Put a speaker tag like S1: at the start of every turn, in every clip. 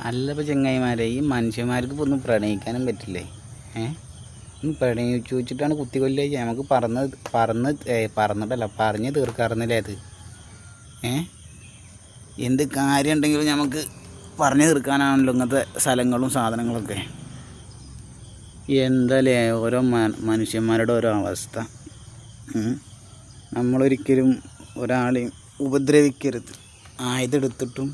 S1: അല്ല ഇപ്പോൾ ചങ്ങായിമാരെ, ഈ മനുഷ്യന്മാർക്ക് ഇപ്പോൾ ഒന്നും പ്രണയിക്കാനും പറ്റില്ലേ? ഒന്ന് പ്രണയിച്ചു വെച്ചിട്ടാണ് കുത്തിക്കൊല്ലുക. നമുക്ക് പറഞ്ഞിട്ടല്ല പറഞ്ഞ് തീർക്കാറുന്നില്ലേ അത്? എന്ത് കാര്യം ഉണ്ടെങ്കിലും നമുക്ക് പറഞ്ഞു തീർക്കാനാണല്ലോ ഇങ്ങനത്തെ സ്ഥലങ്ങളും സാധനങ്ങളൊക്കെ. എന്താല്ലേ ഓരോ മനുഷ്യന്മാരുടെ ഓരോ അവസ്ഥ. നമ്മളൊരിക്കലും ഒരാളെയും ഉപദ്രവിക്കരുത്. ആയതെടുത്തിട്ടും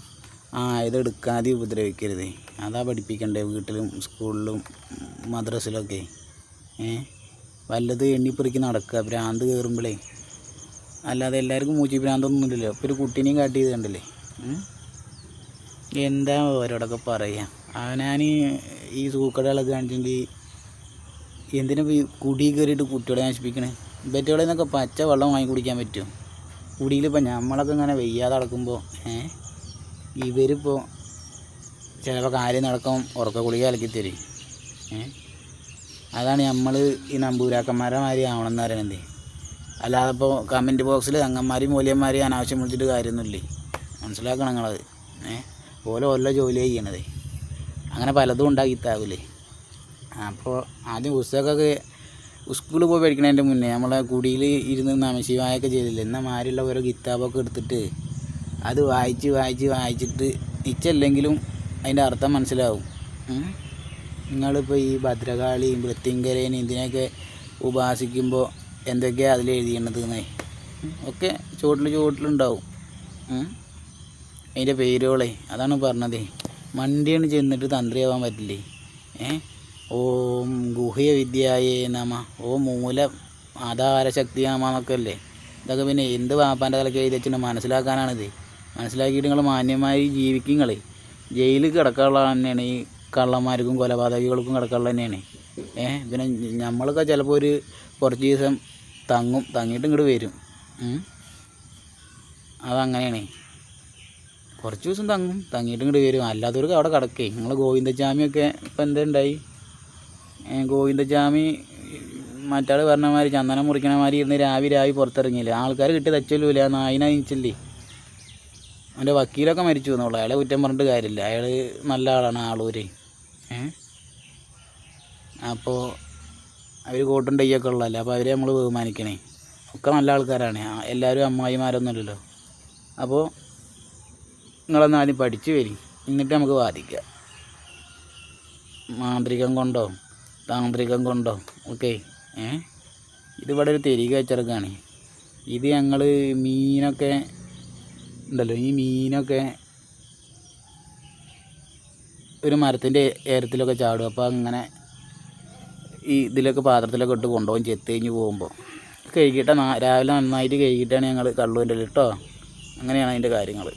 S1: ആയതെടുക്കാതെ ഉപദ്രവിക്കരുത്. അതാ പഠിപ്പിക്കണ്ടേ വീട്ടിലും സ്കൂളിലും മദ്രസയിലൊക്കെ. വല്ലത് എണ്ണിപ്പെറുക്കി നടക്കുക ഭ്രാന്ത് കയറുമ്പോഴേ. അല്ലാതെ എല്ലാവർക്കും മൂച്ചി ഭ്രാന്തൊന്നുമില്ലല്ലോ. ഇപ്പോൾ ഒരു കുട്ടീനെയും കാട്ടി ചെയ്ത് കണ്ടില്ലേ? എന്താ അവരോടൊക്കെ പറയുക. ഞാൻ ഈ സൂക്കടകളൊക്കെ കാണിച്ചെങ്കിൽ എന്തിനാ ഈ കുടി കയറിയിട്ട് കുട്ടികളെ നശിപ്പിക്കണേ? ഇവറ്റകളെ നിന്നൊക്കെ പച്ച വെള്ളം വാങ്ങി കുടിക്കാൻ പറ്റും. കുടിയിലിപ്പോൾ നമ്മളൊക്കെ ഇങ്ങനെ വെയ്യാതെ നടക്കുമ്പോൾ ഇവരിപ്പോൾ ചിലപ്പോൾ കാര്യം നടക്കും ഉറക്ക ഗുളിക കലക്കി തരും. അതാണ് നമ്മൾ ഈ നമ്പൂരാക്കന്മാരെ മാതിരി ആവണമെന്ന് പറയണത്. അല്ലാതെ ഇപ്പോൾ കമൻറ്റ് ബോക്സിൽ അങ്ങന്മാരെയും മൂല്യന്മാരെയും അനാവശ്യം വിളിച്ചിട്ട് കാര്യമൊന്നുമില്ലേ? മനസ്സിലാക്കണം നിങ്ങളത്. ഓരോ ജോലി ചെയ്യണത് അങ്ങനെ പലതും ഉണ്ടാക്കിത്താവില്ലേ. അപ്പോൾ ആദ്യം പുസ്തകമൊക്കെ സ്കൂളിൽ പോയി പഠിക്കണതിൻ്റെ മുന്നേ നമ്മളെ കുടിയിൽ ഇരുന്ന് നമശിവായൊക്കെ ചെയ്തില്ലേ? എന്നാൽ മാരിയുള്ള ഓരോ കിതാബൊക്കെ എടുത്തിട്ട് അത് വായിച്ചിട്ട് നിച്ചല്ലെങ്കിലും അതിൻ്റെ അർത്ഥം മനസ്സിലാവും. നിങ്ങളിപ്പോൾ ഈ ഭദ്രകാളിയും വൃത്തിങ്കരേനെയും ഇതിനെയൊക്കെ ഉപാസിക്കുമ്പോൾ എന്തൊക്കെയാണ് അതിൽ എഴുതിയണത് ഒക്കെ ചുവട്ടിലുണ്ടാവും. അതിൻ്റെ പേരുകളെ അതാണ് പറഞ്ഞത്. മണ്ടിയാണ് ചെന്നിട്ട് തന്ത്രിയാവാൻ പറ്റില്ലേ? ഓം ഗുഹ്യ വിദ്യായേ നമ, ഓം മൂല ആധാരശക്തി നമ എന്നൊക്കെ അല്ലേ. ഇതൊക്കെ പിന്നെ എന്ത് വാപ്പാൻ്റെ തലക്ക് എഴുതി വെച്ചിട്ട് മനസ്സിലാക്കാനാണിത്. മനസ്സിലാക്കിയിട്ട് നിങ്ങൾ മാന്യമായി ജീവിക്കും. നിങ്ങൾ ജയിലിൽ കിടക്കാനുള്ള തന്നെയാണ് ഈ കള്ളന്മാർക്കും കൊലപാതകികൾക്കും കിടക്കാനുള്ള തന്നെയാണ്. പിന്നെ നമ്മളൊക്കെ ചിലപ്പോൾ ഒരു കുറച്ച് ദിവസം തങ്ങിയിട്ട് ഇങ്ങോട്ട് വരും. അതങ്ങനെയാണ്. കുറച്ച് ദിവസം തങ്ങിയിട്ട് ഇങ്ങോട്ട് വരും. അല്ലാത്തവർക്ക് അവിടെ കിടക്കേ. നിങ്ങൾ ഗോവിന്ദസ്വാമിയൊക്കെ ഇപ്പം എന്തുണ്ടായി? ഗോവിന്ദസ്വാമി മറ്റാൾ പറഞ്ഞ മാതിരി ചന്ദനം മുറിക്കണ മാതിരി ഇരുന്ന് രാവി പുറത്തിറങ്ങിയില്ല. ആൾക്കാർ കിട്ടി തച്ചല്ലൂല. നായിനിച്ചില്ലേ? അവൻ്റെ വക്കീലൊക്കെ മരിച്ചു എന്നുള്ളൂ. അയാളെ കുറ്റം പറഞ്ഞിട്ട് കാര്യമില്ല. അയാൾ നല്ല ആളാണ്. ആളൂര് അപ്പോൾ അവർ കോട്ടും ടൈയൊക്കെ ഉള്ളതല്ലേ. അപ്പോൾ അവരെ നമ്മൾ ബഹുമാനിക്കണേ. ഒക്കെ നല്ല ആൾക്കാരാണ്. എല്ലാവരും അമ്മായിമാരൊന്നുമില്ലല്ലോ. അപ്പോൾ നിങ്ങളൊന്ന് ആദ്യം പഠിച്ച് വരും, എന്നിട്ട് നമുക്ക് വാദിക്കാം. മാന്ത്രികം കൊണ്ടോ താന്ത്രികം കൊണ്ടോ ഒക്കെ. ഇതിവിടെ ഒരു തെരിക വെച്ചിറക്കാണ്. ഇത് ഞങ്ങൾ മീനൊക്കെ ഉണ്ടല്ലോ, ഈ മീനൊക്കെ ഒരു മരത്തിൻ്റെ ഏരത്തിലൊക്കെ ചാടും. അപ്പോൾ അങ്ങനെ ഈ ഇതിലൊക്കെ പാത്രത്തിലൊക്കെ ഇട്ട് കൊണ്ടുപോകും. ചെത്ത് കഴിഞ്ഞ് പോകുമ്പോൾ കഴുകിയിട്ട് രാവിലെ നന്നായിട്ട് കഴുകിയിട്ടാണ് ഞങ്ങൾ കള്ളുവിൻ്റെ കേട്ടോ. അങ്ങനെയാണ് അതിൻ്റെ കാര്യങ്ങൾ.